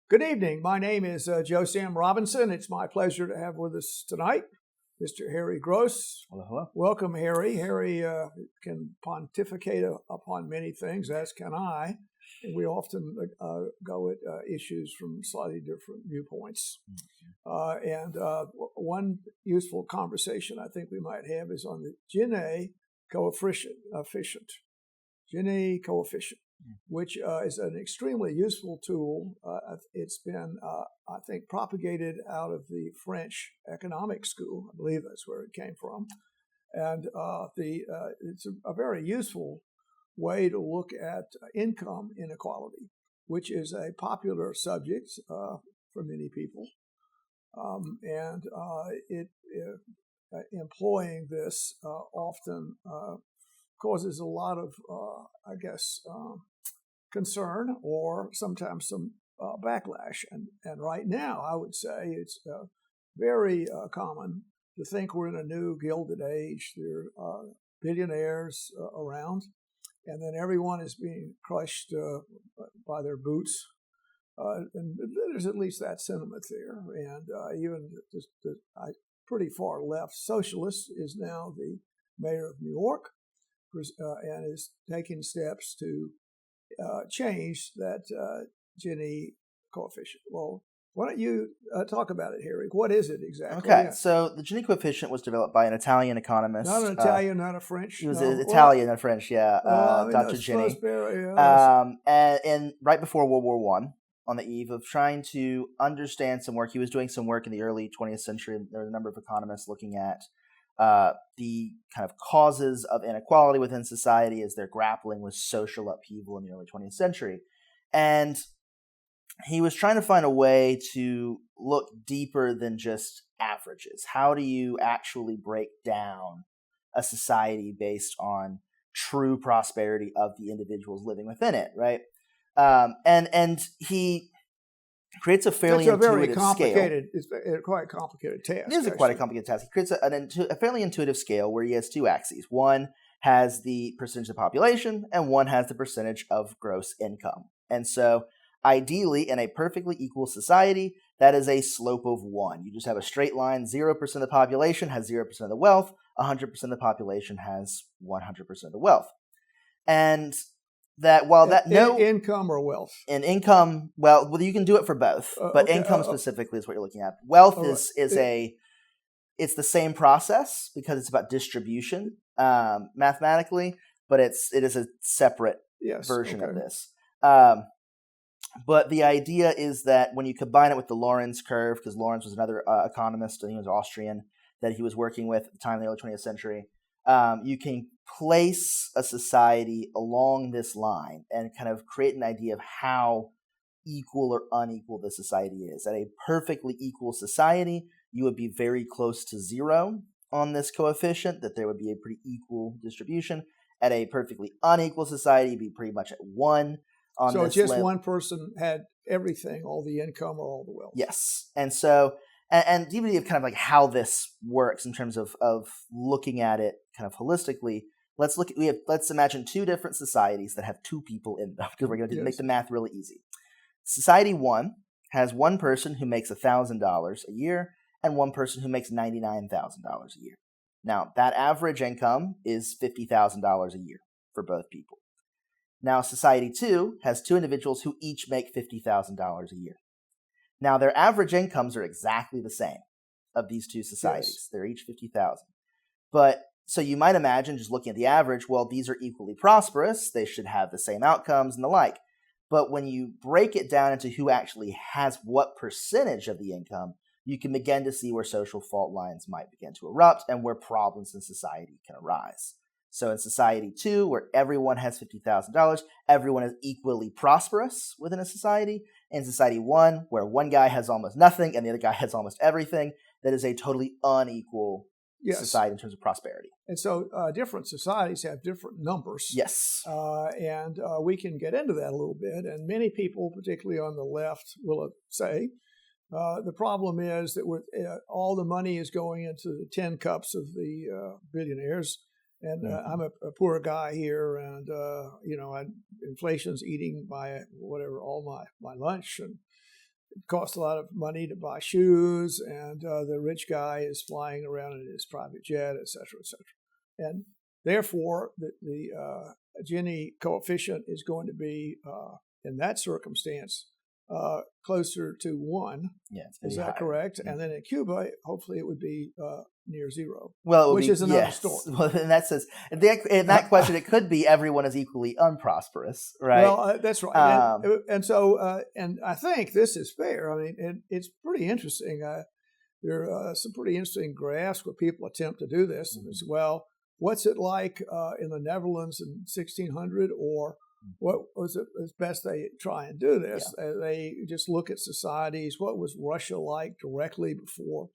Good evening. My name is Joe Sam Robinson. It's my pleasure to have with us tonight Mr. Harry Gross. Hello, hello. Welcome, Harry. Harry can pontificate upon many things, as can I. And we often go at issues from slightly different viewpoints. One useful conversation I think we might have is on the Gini coefficient. Gini coefficient, which is an extremely useful tool. It's been, I think, propagated out of the French economic school. I believe that's where it came from. And it's a very useful way to look at income inequality, which is a popular subject for many people. Employing this often causes a lot of, concern or sometimes some backlash. And right now, I would say it's very common to think we're in a new Gilded Age. There are billionaires around, and then everyone is being crushed by their boots. And there's at least that sentiment there. And even the pretty far left socialist is now the mayor of New York, and is taking steps to change that Gini coefficient. Well, why don't you talk about it, Harry? What is it exactly? Okay, so the Gini coefficient was developed by an Italian economist. Not an Italian, not a French. He was Italian and French, yeah. Dr. Gini. And right before World War I, on the eve of trying to understand some work, he was doing some work in the early 20th century. There were a number of economists looking at the kind of causes of inequality within society as they're grappling with social upheaval in the early 20th century. And he was trying to find a way to look deeper than just averages. How do you actually break down a society based on true prosperity of the individuals living within it, right? And he creates a fairly intuitive scale. It's a quite complicated task. It is quite a complicated task. He creates a fairly intuitive scale where he has two axes. One has the percentage of the population, and one has the percentage of gross income. And so ideally, in a perfectly equal society, that is a slope of 1. You just have a straight line. 0% of the population has 0% of the wealth. 100% of the population has 100% of the wealth. And that while that income or wealth? In income, well, you can do it for both, but income specifically is what you're looking at. Wealth is it's the same process because it's about distribution mathematically, but it is a separate version of this. But the idea is that when you combine it with the Lorenz curve, because Lorenz was another economist, and he was Austrian, that he was working with at the time in the early 20th century, you can place a society along this line and kind of create an idea of how equal or unequal the society is. At a perfectly equal society, you would be very close to 0 on this coefficient, that there would be a pretty equal distribution. At a perfectly unequal society, you'd be pretty much at 1. So just one person had everything, all the income or all the wealth. Yes. And so, and even kind of like how this works in terms of looking at it kind of holistically, let's imagine 2 different societies that have 2 people in them, because we're going to make the math really easy. Society 1 has one person who makes $1,000 a year and one person who makes $99,000 a year. Now, that average income is $50,000 a year for both people. Now, Society 2 has 2 individuals who each make $50,000 a year. Now, their average incomes are exactly the same of these 2 societies. Yes. They're each $50,000. But so you might imagine, just looking at the average, well, these are equally prosperous. They should have the same outcomes and the like. But when you break it down into who actually has what percentage of the income, you can begin to see where social fault lines might begin to erupt and where problems in society can arise. So in Society 2, where everyone has $50,000, everyone is equally prosperous within a society. In Society 1, where one guy has almost nothing and the other guy has almost everything, that is a totally unequal society in terms of prosperity. And so different societies have different numbers. Yes. And we can get into that a little bit. And many people, particularly on the left, will say the problem is that all the money is going into the 10 cups of the billionaires. And I'm a poor guy here, and inflation's eating all my lunch, and costs a lot of money to buy shoes, and the rich guy is flying around in his private jet, et cetera, et cetera. And therefore, the Gini coefficient is going to be, in that circumstance, closer to 1. Yeah, is that higher. correct? Mm-hmm. And then in Cuba, hopefully it would be near 0. Well, which is another story. Well, in that sense, in that question, it could be everyone is equally unprosperous, right? Well, that's right. And so, and I think this is fair. I mean, it's pretty interesting. There are some pretty interesting graphs where people attempt to do this. Mm-hmm. As well, what's it like in the Netherlands in 1600, or what was it as best they try and do this? Yeah. They just look at societies. What was Russia like directly before,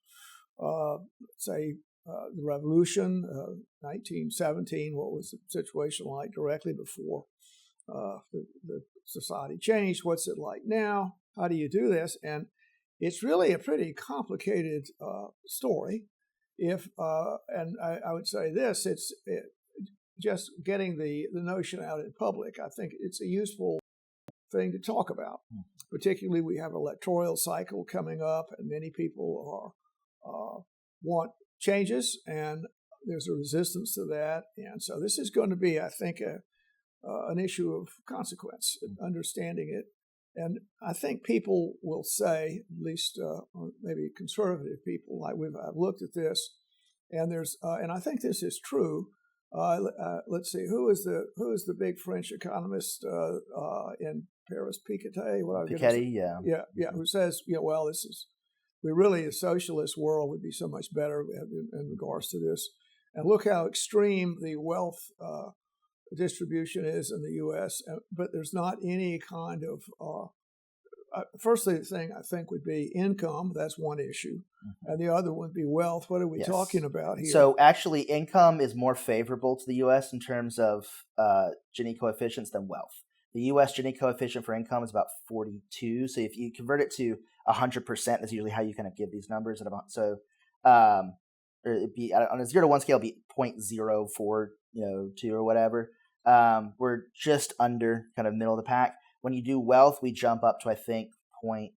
say, the revolution, 1917? What was the situation like directly before the society changed? What's it like now? How do you do this? And it's really a pretty complicated story. And I would say this: just getting the notion out in public. I think it's a useful thing to talk about. Particularly, we have an electoral cycle coming up, and many people want changes, and there's a resistance to that. And so this is going to be, I think, an issue of consequence, understanding it. And I think people will say, at least or maybe conservative people, like I've looked at this, and and I think this is true. Let's see, who is the big French economist in Paris? Piketty, yeah, who says, well, a socialist world would be so much better in regards to this. And look how extreme the wealth distribution is in the U.S., but there's not any kind of first thing I think would be income. That's one issue. And the other would be wealth. What are we talking about here? So actually, income is more favorable to the U.S. in terms of Gini coefficients than wealth. The U.S. Gini coefficient for income is about 42. So if you convert it to 100%, that's usually how you kind of give these numbers. So it'd be on a 0 to 1 scale, it'd be 0.04, 2 or whatever. We're just under kind of middle of the pack. When you do wealth, we jump up to, I think, 0.56,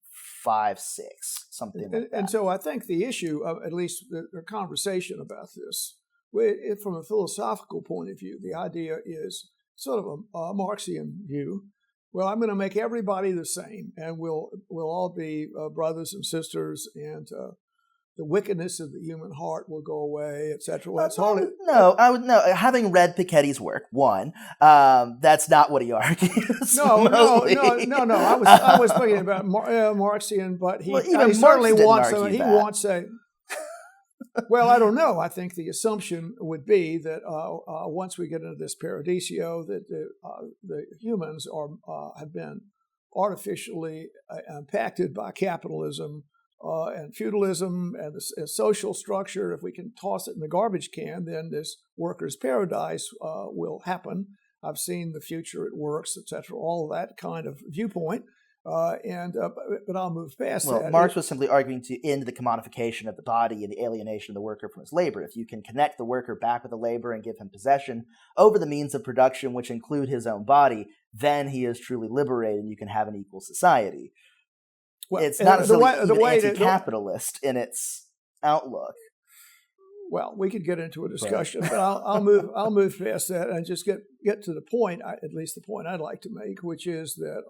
something like that. And so I think the issue of at least the conversation about this, from a philosophical point of view, the idea is sort of a Marxian view. Well, I'm going to make everybody the same, and we'll all be brothers and sisters, and the wickedness of the human heart will go away, etc. Having read Piketty's work, that's not what he argues. No. I was thinking about Marxian, but he certainly wants a. Well, I don't know. I think the assumption would be that once we get into this paradisio, that the humans have been artificially impacted by capitalism and feudalism and the social structure. If we can toss it in the garbage can, then this workers' paradise will happen. I've seen The Future It Works, etc. All of that kind of viewpoint. But I'll move past that. Marx was simply arguing to end the commodification of the body and the alienation of the worker from his labor. If you can connect the worker back with the labor and give him possession over the means of production, which include his own body, then he is truly liberated and you can have an equal society. Well, it's not the way anti-capitalist in its outlook. Well, we could get into a discussion, but I'll move past that and just get to the point, at least the point I'd like to make, which is that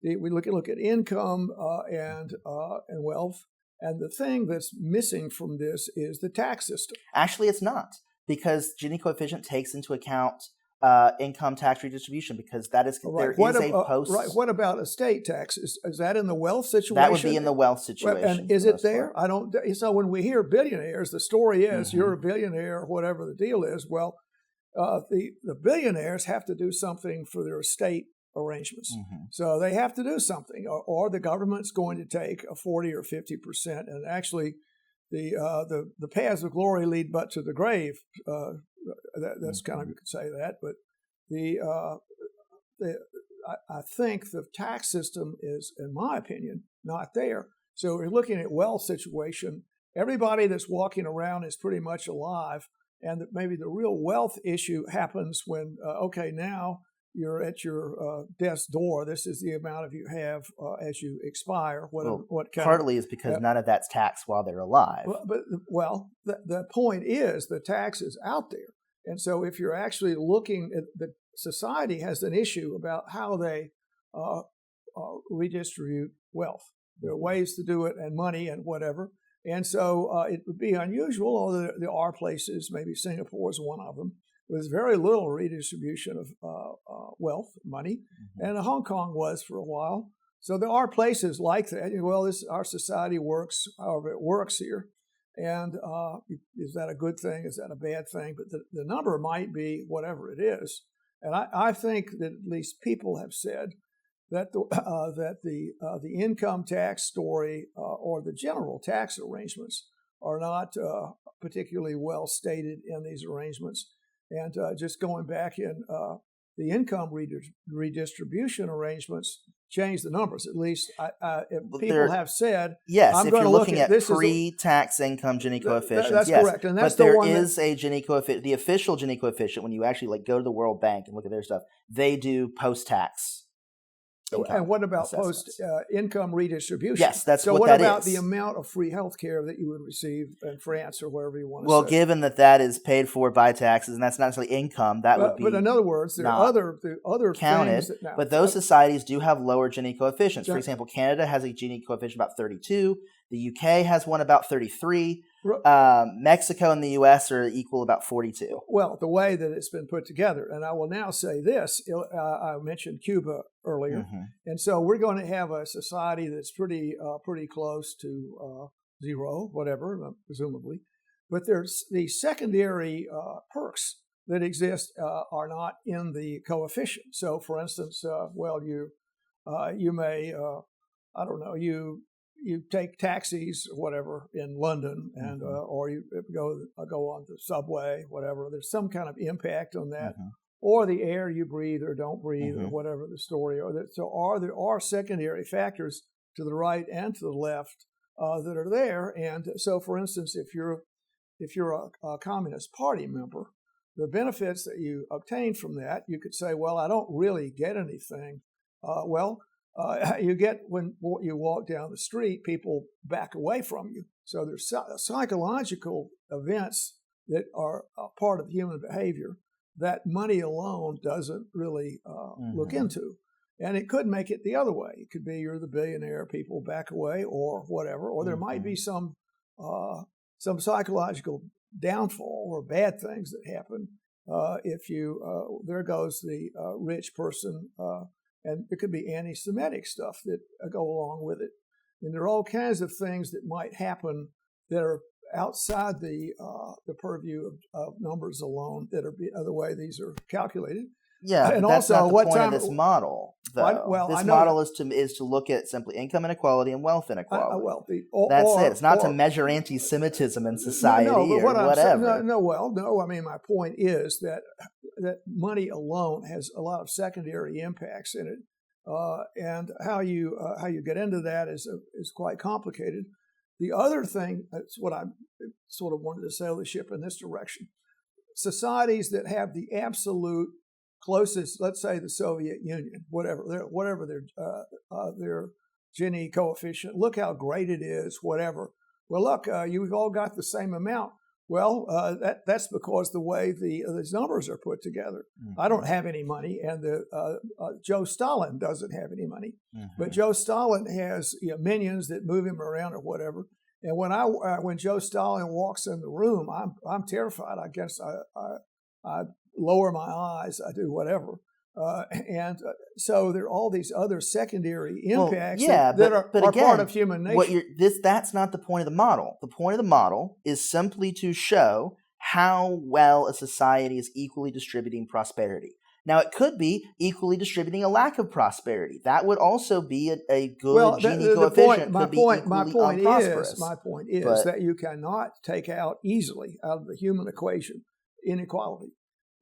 we look at income and wealth, and the thing that's missing from this is the tax system. Actually, it's not, because Gini coefficient takes into account income tax redistribution, because that is there is a post. Right. What about estate tax? Is that in the wealth situation? That would be in the wealth situation. And is it there? I don't. So when we hear billionaires, the story is you're a billionaire, whatever the deal is. Well, the billionaires have to do something for their estate arrangements. So they have to do something, or the government's going to take a 40 or 50%. And actually, the paths of glory lead but to the grave. That's kind of, you could say that. But I think the tax system is, in my opinion, not there. So we're looking at wealth situation. Everybody that's walking around is pretty much alive, and maybe the real wealth issue happens when now you're at your desk door. This is the amount of you have as you expire. What kind partly is because none of that's taxed while they're alive. The point is the tax is out there. And so if you're actually looking at the society has an issue about how they redistribute wealth. There are ways to do it and money and whatever. And so it would be unusual, although there are places, maybe Singapore is one of them, with very little redistribution of wealth, money, and Hong Kong was for a while. So there are places like that. Well, our society works however it works here. And is that a good thing? Is that a bad thing? But the number might be whatever it is. And I think that at least people have said that the income tax story or the general tax arrangements are not particularly well stated in these arrangements. And just going back in the income redistribution arrangements change the numbers. At least people have said, yes, I'm if going you're to looking at pre-tax income Gini coefficients, that's yes. correct. And that's but there is a Gini coefficient, the official Gini coefficient, when you actually go to the World Bank and look at their stuff, they do post-tax. And what about post-income redistribution? Yes, that's so what that is. So what about the amount of free health care that you would receive in France or wherever you want to Well, say? given that is paid for by taxes, and that's not necessarily income, that would be But in other words, there are other counted, things that but those societies do have lower Gini coefficients. For example, Canada has a Gini coefficient about 32. The UK has one about 33. Mexico and the US are equal about 42. Well, the way that it's been put together, and I will now say this, I mentioned Cuba earlier, and so we're going to have a society that's pretty close to zero, whatever, presumably, but there's the secondary perks that exist are not in the coefficient. So, for instance, you may, I don't know, you take taxis or whatever in London, and or you go on the subway, whatever. There's some kind of impact on that, or the air you breathe or don't breathe, or whatever the story. There are secondary factors to the right and to the left that are there. And so, for instance, if you're a Communist Party member, the benefits that you obtain from that, you could say, well, I don't really get anything. You get when you walk down the street, people back away from you. So there's psychological events that are a part of human behavior that money alone doesn't really look into. And it could make it the other way. It could be you're the billionaire, people back away or whatever, or there might be some psychological downfall or bad things that happen if there goes the rich person. And it could be anti-Semitic stuff that go along with it. And there are all kinds of things that might happen that are outside the purview of numbers alone that are the way these are calculated. Yeah, and that's also not the point of this model, though. This model is to look at simply income inequality and wealth inequality. That's it. It's not to measure anti-Semitism in society or whatever. I mean, my point is that money alone has a lot of secondary impacts in it, and how you get into that is quite complicated. The other thing, that's what I sort of wanted to sail the ship in this direction. Societies that have the absolute closest, let's say the Soviet Union, whatever their Gini coefficient, look how great it is, whatever. Well, look, you've all got the same amount. Well, that's because the way these numbers are put together. I don't have any money, and Joe Stalin doesn't have any money. But Joe Stalin has minions that move him around or whatever. And when Joe Stalin walks in the room, I'm terrified. I guess I lower my eyes. I do whatever. So there are all these other secondary impacts that are part of human nature. That's not the point of the model. The point of the model is simply to show how well a society is equally distributing prosperity. Now, it could be equally distributing a lack of prosperity. That would also be a good Gini coefficient. My point is that you cannot take out easily out of the human equation inequality.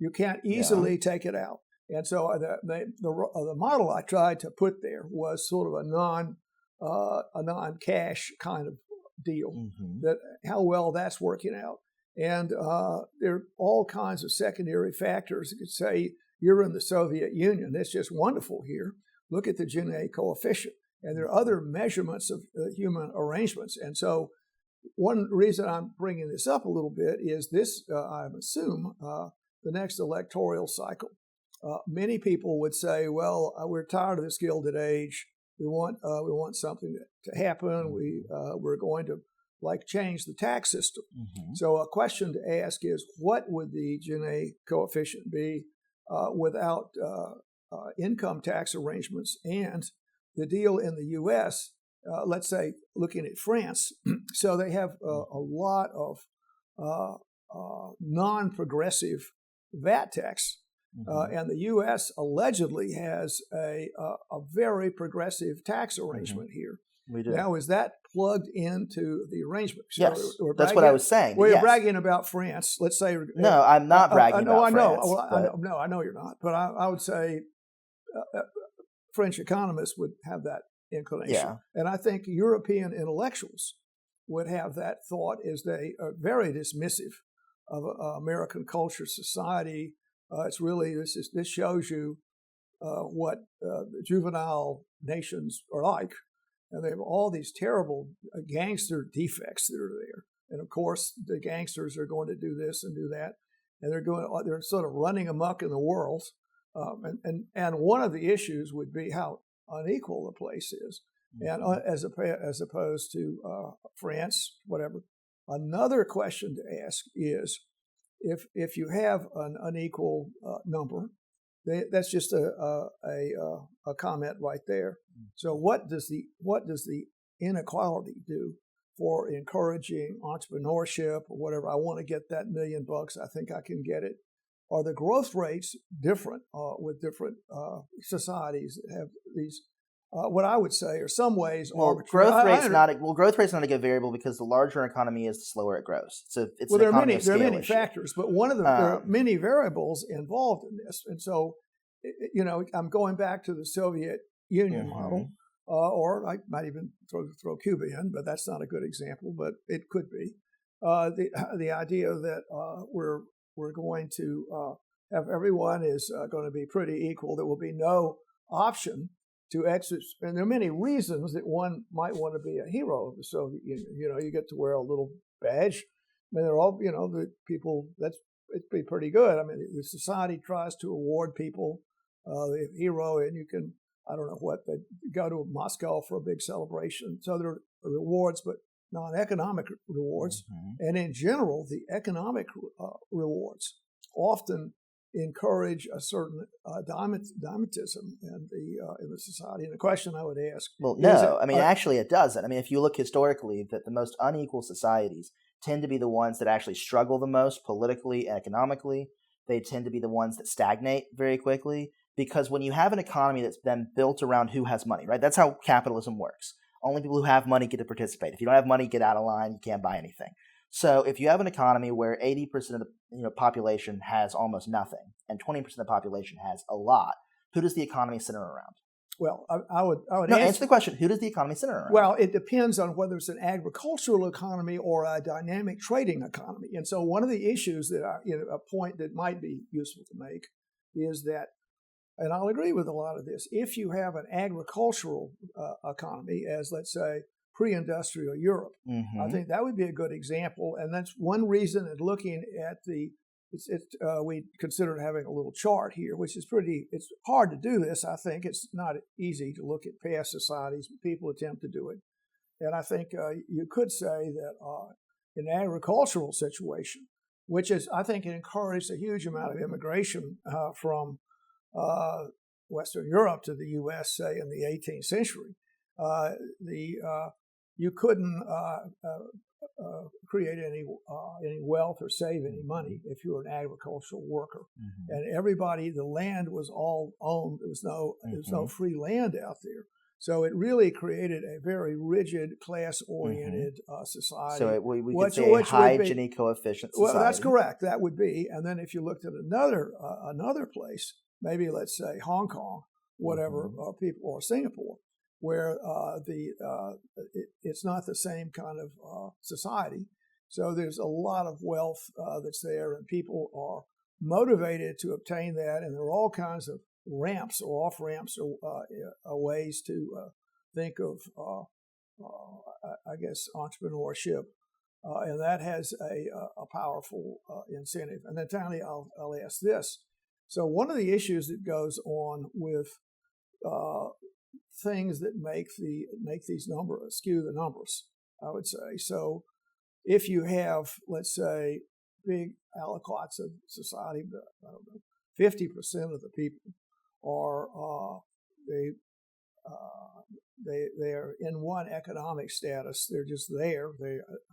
You can't easily take it out. And so the model I tried to put there was sort of a non-cash kind of deal, that how well that's working out. And there are all kinds of secondary factors. You could say you're in the Soviet Union. It's just wonderful here. Look at the Gini coefficient. And there are other measurements of human arrangements. And so one reason I'm bringing this up a little bit is this, I assume, the next electoral cycle. Many people would say, well, we're tired of this Gilded Age. We want something to happen. We're going to change the tax system. Mm-hmm. So a question to ask is, what would the Gini coefficient be without income tax arrangements? And the deal in the U.S., let's say, looking at France, so they have a lot of non-progressive VAT tax. Mm-hmm. And the U.S. allegedly has a very progressive tax arrangement mm-hmm. here. We do. Now, is that plugged into the arrangement? So yes, that's what I was saying. Well, yes. You're bragging about France. Let's say. No, I'm not bragging about France. I know you're not. But I would say French economists would have that inclination. Yeah. And I think European intellectuals would have that thought, as they are very dismissive of American culture, society. It's really, this shows you what the juvenile nations are like. And they have all these terrible gangster defects that are there. And of course, the gangsters are going to do this and do that. And they're sort of running amok in the world. And one of the issues would be how unequal the place is. Mm-hmm. And as opposed to France, whatever. Another question to ask is, if you have an unequal number, that's just a comment right there. So what does the inequality do for encouraging entrepreneurship or whatever? I want to get that $1 million. I think I can get it. Are the growth rates different with different societies that have these? What I would say are some ways arbitrary. Growth rate's not a good variable because the larger an economy is, the slower it grows. So it's there are many factors, but one of there are many variables involved in this. And so, I'm going back to the Soviet Union mm-hmm. model, or I might even throw Cuba in, but that's not a good example, but it could be. The idea that we're going to have everyone is going to be pretty equal. There will be no option to exit, and there are many reasons that one might want to be a hero of the Soviet Union. You get to wear a little badge. I mean, they're all, the people. It'd be pretty good. I mean, the society tries to award people the hero, and you can, I don't know what, they go to Moscow for a big celebration. So there are rewards, but non-economic rewards, mm-hmm. and in general, the economic rewards often encourage a certain dogmatism in the society. And the question I would ask, actually it doesn't. I mean, if you look historically, that the most unequal societies tend to be the ones that actually struggle the most politically and economically. They tend to be the ones that stagnate very quickly, because when you have an economy that's then built around who has money, right? That's how capitalism works. Only people who have money get to participate. If you don't have money, get out of line. You can't buy anything. So if you have an economy where 80% of the population has almost nothing and 20% of the population has a lot, who does the economy center around? Well, I would answer the question. Who does the economy center around? Well, it depends on whether it's an agricultural economy or a dynamic trading economy. And so one of the issues that a point that might be useful to make is that, and I'll agree with a lot of this, if you have an agricultural economy, as let's say pre-industrial Europe, mm-hmm. I think that would be a good example. And that's one reason that looking at we considered having a little chart here, which is it's hard to do this. I think it's not easy to look at past societies, but people attempt to do it. And I think you could say that in an agricultural situation, which is, I think, it encouraged a huge amount of immigration from Western Europe to the U.S., say, in the 18th century. You couldn't create any wealth or save any money if you were an agricultural worker, mm-hmm. and everybody, the land was all owned. There was no free land out there, so it really created a very rigid, class-oriented mm-hmm. Society. So we could say a high Gini coefficient society. Well, that's correct. That would be, and then if you looked at another place, maybe let's say Hong Kong, whatever, mm-hmm. People, or Singapore, where it's not the same kind of society. So there's a lot of wealth that's there, and people are motivated to obtain that, and there are all kinds of ramps or off ramps or ways to think of, I guess, entrepreneurship, and that has a powerful incentive. And then finally, I'll ask this. So one of the issues that goes on with things that make these numbers skew the numbers, I would say. So if you have, let's say, big aliquots of society, I don't know, 50% of the people are they're in one economic status. They're just there.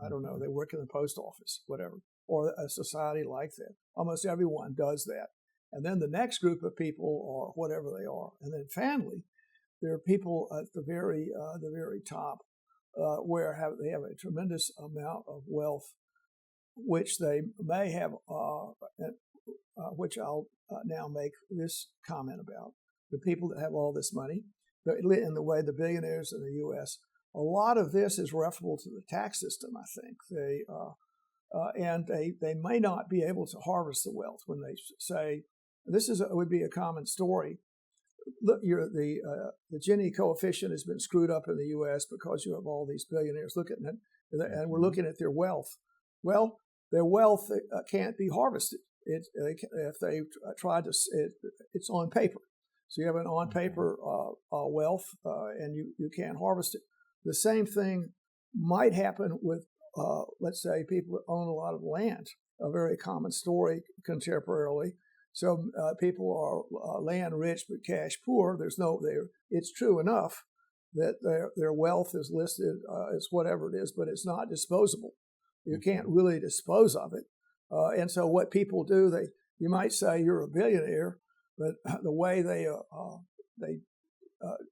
I don't know. They work in the post office, whatever, or a society like that. Almost everyone does that. And then the next group of people are whatever they are. And then finally, there are people at the very top where they have a tremendous amount of wealth, which they may have, which I'll now make this comment about. The people that have all this money, in the way the billionaires in the U.S., a lot of this is referable to the tax system, I think. They may not be able to harvest the wealth when they say, would be a common story. Look, the Gini coefficient has been screwed up in the U.S. because you have all these billionaires looking at it, and we're looking at their wealth. Well, their wealth can't be harvested. If they try to, it's on paper. So you have an on-paper wealth, and you can't harvest it. The same thing might happen with, let's say, people that own a lot of land, a very common story contemporarily. So people are land rich but cash poor. It's true enough that their wealth is listed as whatever it is, but it's not disposable. You can't really dispose of it. And so what people do, you might say you're a billionaire, but the way they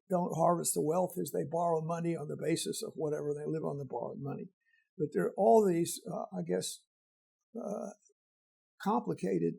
don't harvest the wealth is they borrow money on the basis of whatever they live on the borrowed money. But there are all these, complicated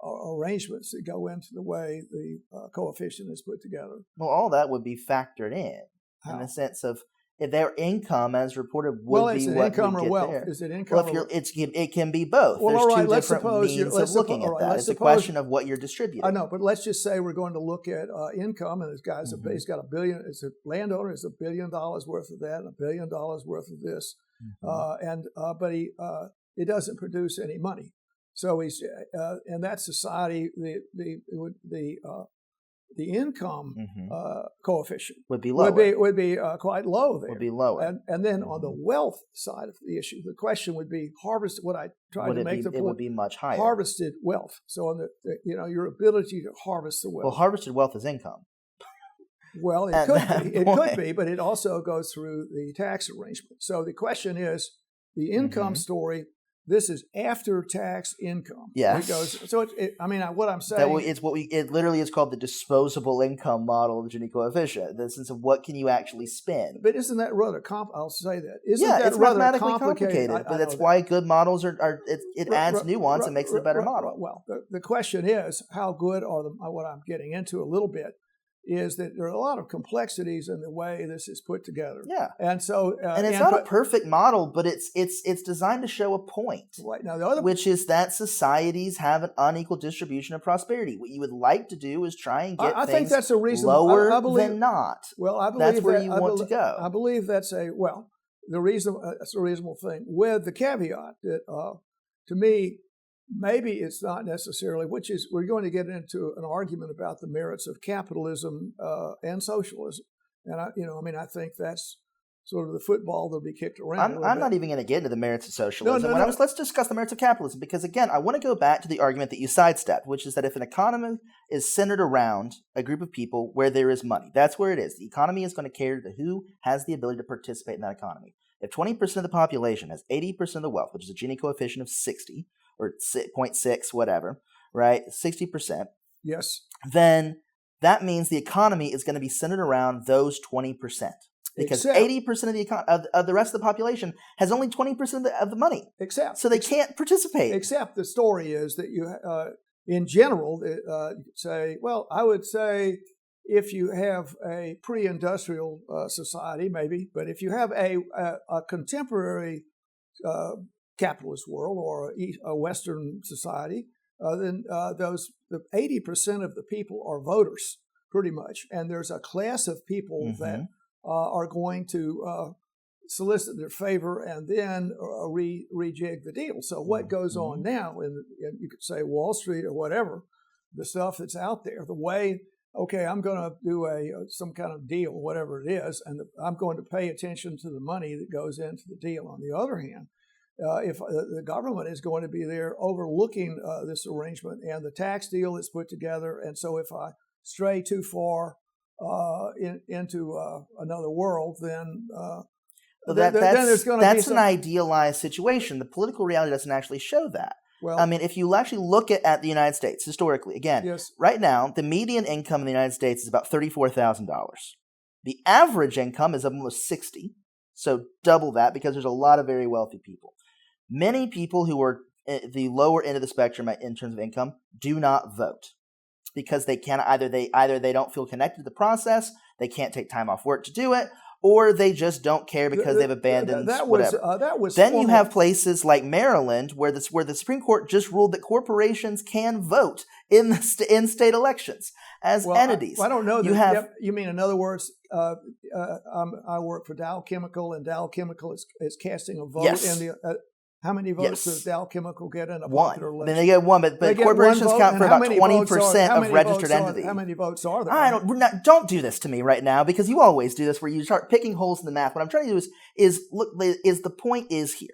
arrangements that go into the way the coefficient is put together. Well, all that would be factored in the sense of if their income, as reported, would be what income or wealth. There. Is it income? Well, it can be both. Well, There's all right, two different means of looking at that. It's a question of what you're distributing. I know, but let's just say we're going to look at income, and this guy's he's got $1 billion. It's a landowner. It's $1 billion worth of that, and $1 billion worth of this, but it doesn't produce any money. So he's in that society, the income coefficient would be lower. Would be quite low there. Would be lower. And then on the wealth side of the issue, the question would be harvested. What I tried to make the point. It would be much higher. Harvested wealth. So on your ability to harvest the wealth. Well, harvested wealth is income. Well, it could be. It could be, but it also goes through the tax arrangement. So the question is the income story. This is after-tax income. Yes. What I'm saying... It literally is called the disposable income model of the Gini coefficient, the sense of what can you actually spend. But isn't that rather I'll say that. It's mathematically complicated, but that's why good models it adds nuance and makes it a better model. Well, the question is, how good are what I'm getting into a little bit, is that there are a lot of complexities in the way this is put together. Yeah, and so it's not a perfect model, but it's designed to show a point. Right now, which is that societies have an unequal distribution of prosperity. What you would like to do is try and get think that's a reason lower than not. Well, I believe that's where you want to go. I believe that's that's a reasonable thing, with the caveat that to me, maybe it's not necessarily, we're going to get into an argument about the merits of capitalism and socialism. And I think that's sort of the football that'll be kicked around. I'm not even going to get into the merits of socialism. Let's discuss the merits of capitalism, because again, I want to go back to the argument that you sidestepped, which is that if an economy is centered around a group of people where there is money, that's where it is. The economy is going to cater to who has the ability to participate in that economy. If 20% of the population has 80% of the wealth, which is a Gini coefficient of 60, or 0.6, whatever, right? 60%. Yes. Then that means the economy is going to be centered around those 20%. Because 80% of the rest of the population has only 20% of the money. So they can't participate. Except the story is that you, in general, say, well, I would say if you have a pre-industrial society, maybe, but if you have a contemporary capitalist world or a Western society, then the 80% of the people are voters, pretty much, and there's a class of people that are going to solicit their favor and then rejig the deal. So what goes on now in you could say Wall Street or whatever, the stuff that's out there, the way, okay, I'm going to do some kind of deal, whatever it is, and I'm going to pay attention to the money that goes into the deal. On the other hand, if the government is going to be there overlooking this arrangement and the tax deal that's put together, and so if I stray too far into another world, then then there's going to be that's an idealized situation. The political reality doesn't actually show that. Well, I mean, if you actually look at the United States historically, again, yes. Right now, the median income in the United States is about $34,000. The average income is almost $60,000, so double that because there's a lot of very wealthy people. Many people who are at the lower end of the spectrum in terms of income do not vote because they can't either they don't feel connected to the process, they can't take time off work to do it, or they just don't care because they've abandoned whatever. Then you have places like Maryland where the Supreme Court just ruled that corporations can vote in state elections as entities. I don't know. You mean, in other words, I work for Dow Chemical, and Dow Chemical is casting a vote in the. How many votes does Dow Chemical get in a popular election? Then they get one, but corporations count for about 20% of registered entities. How many votes are there? Don't do this to me right now because you always do this where you start picking holes in the math. What I'm trying to do is the point is here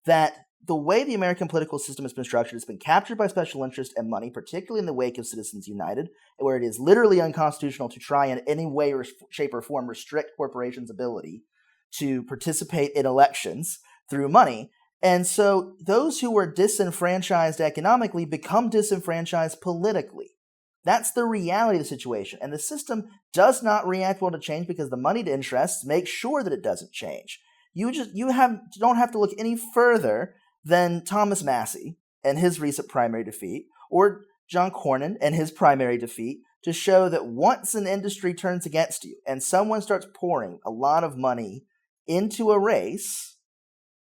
that the way the American political system has been structured has been captured by special interest and money, particularly in the wake of Citizens United, where it is literally unconstitutional to try in any way or shape or form restrict corporations' ability to participate in elections through money. And so those who are disenfranchised economically become disenfranchised politically. That's the reality of the situation. And the system does not react well to change because the moneyed interests make sure that it doesn't change. You don't have to look any further than Thomas Massey and his recent primary defeat, or John Cornyn and his primary defeat, to show that once an industry turns against you and someone starts pouring a lot of money into a race,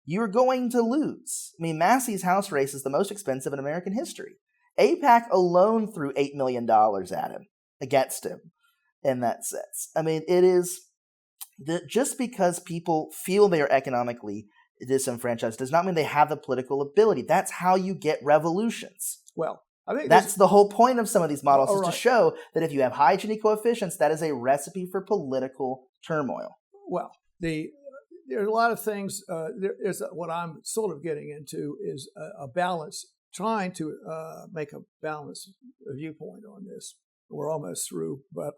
you're going to lose. I mean, Massey's house race is the most expensive in American history. AIPAC alone threw $8 million against him in that sense. I mean, it is just because people feel they are economically disenfranchised does not mean they have the political ability. That's how you get revolutions. Well, I think that's the whole point of some of these models is to show that if you have high Gini coefficients, that is a recipe for political turmoil. Well, there are a lot of things. What I'm sort of getting into is a balance, trying to make a balanced viewpoint on this. We're almost through, but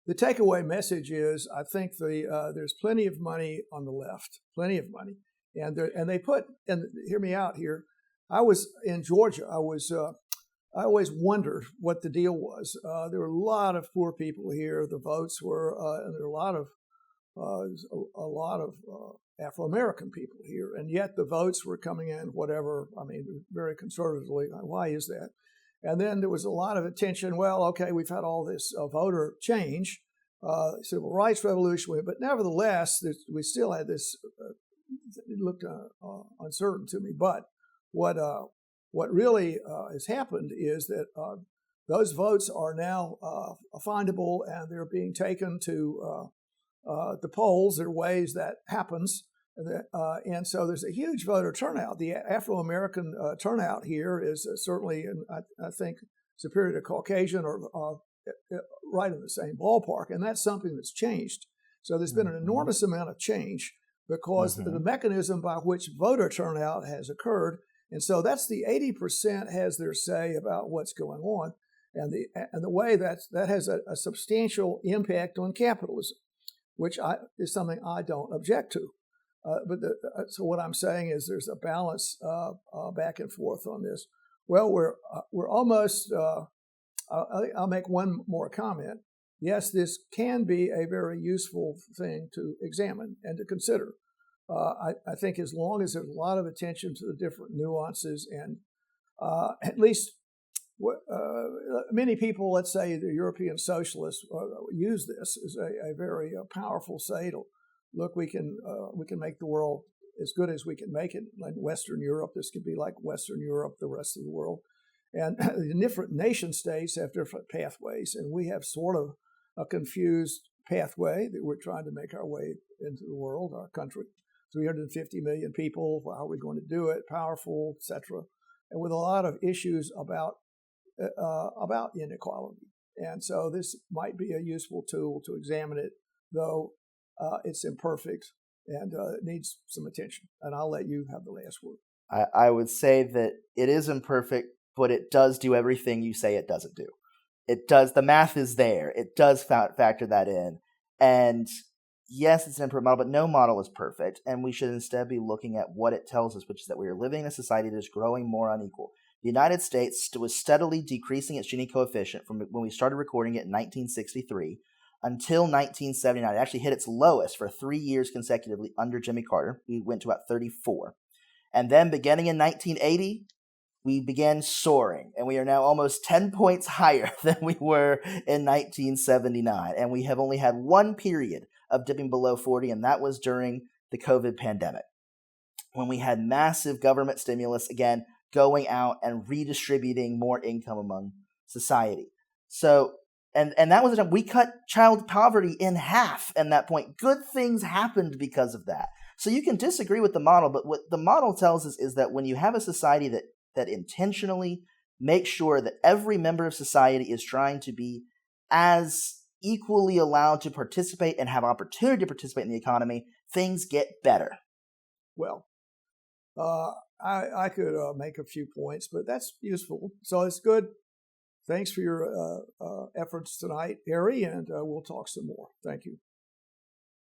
the takeaway message is I think there's plenty of money on the left, plenty of money, and they put, and hear me out here. I was in Georgia. I always wondered what the deal was. There were a lot of poor people here. The votes were, and there were a lot of Afro-American people here, and yet the votes were coming in whatever, I mean, very conservatively. Why is that? And then there was a lot of attention, well, okay, we've had all this voter change, civil rights revolution, but nevertheless, we still had this, it looked uncertain to me, but what really has happened is that those votes are now findable, and they're being taken to the polls. There are ways that happens, and so there's a huge voter turnout. The Afro-American turnout here is certainly, I think, superior to Caucasian or right in the same ballpark, and that's something that's changed. So there's been an enormous amount of change because the mechanism by which voter turnout has occurred, and so that's the 80% has their say about what's going on, and the way that has a substantial impact on capitalism, which is something I don't object to. So what I'm saying is there's a balance back and forth on this. Well, we're almost. I'll make one more comment. Yes, this can be a very useful thing to examine and to consider. I think as long as there's a lot of attention to the different nuances, and at least many people, let's say the European socialists, use this as a very powerful say to, look, we can make the world as good as we can make it. Like Western Europe, this could be like Western Europe, the rest of the world. And the different nation states have different pathways, and we have sort of a confused pathway that we're trying to make our way into the world, our country. 350 million people, how are we going to do it, powerful, etc., and with a lot of issues about inequality. And so this might be a useful tool to examine it, though it's imperfect and it needs some attention. And I'll let you have the last word. I would say that it is imperfect, but it does do everything you say it doesn't do. It does. The math is there. It does factor that in. And yes, it's an imperfect model, but no model is perfect. And we should instead be looking at what it tells us, which is that we are living in a society that is growing more unequal. The United States was steadily decreasing its Gini coefficient from when we started recording it in 1963 until 1979. It actually hit its lowest for 3 years consecutively under Jimmy Carter. We went to about 34. And then beginning in 1980, we began soaring, and we are now almost 10 points higher than we were in 1979. And we have only had one period of dipping below 40, and that was during the COVID pandemic, when we had massive government stimulus, again, going out and redistributing more income among society. So, and that was the time we cut child poverty in half at that point. Good things happened because of that. So you can disagree with the model, but what the model tells us is that when you have a society that intentionally makes sure that every member of society is trying to be as equally allowed to participate and have opportunity to participate in the economy, things get better. Well, I could make a few points, but that's useful. So it's good. Thanks for your efforts tonight, Harry, and we'll talk some more. Thank you.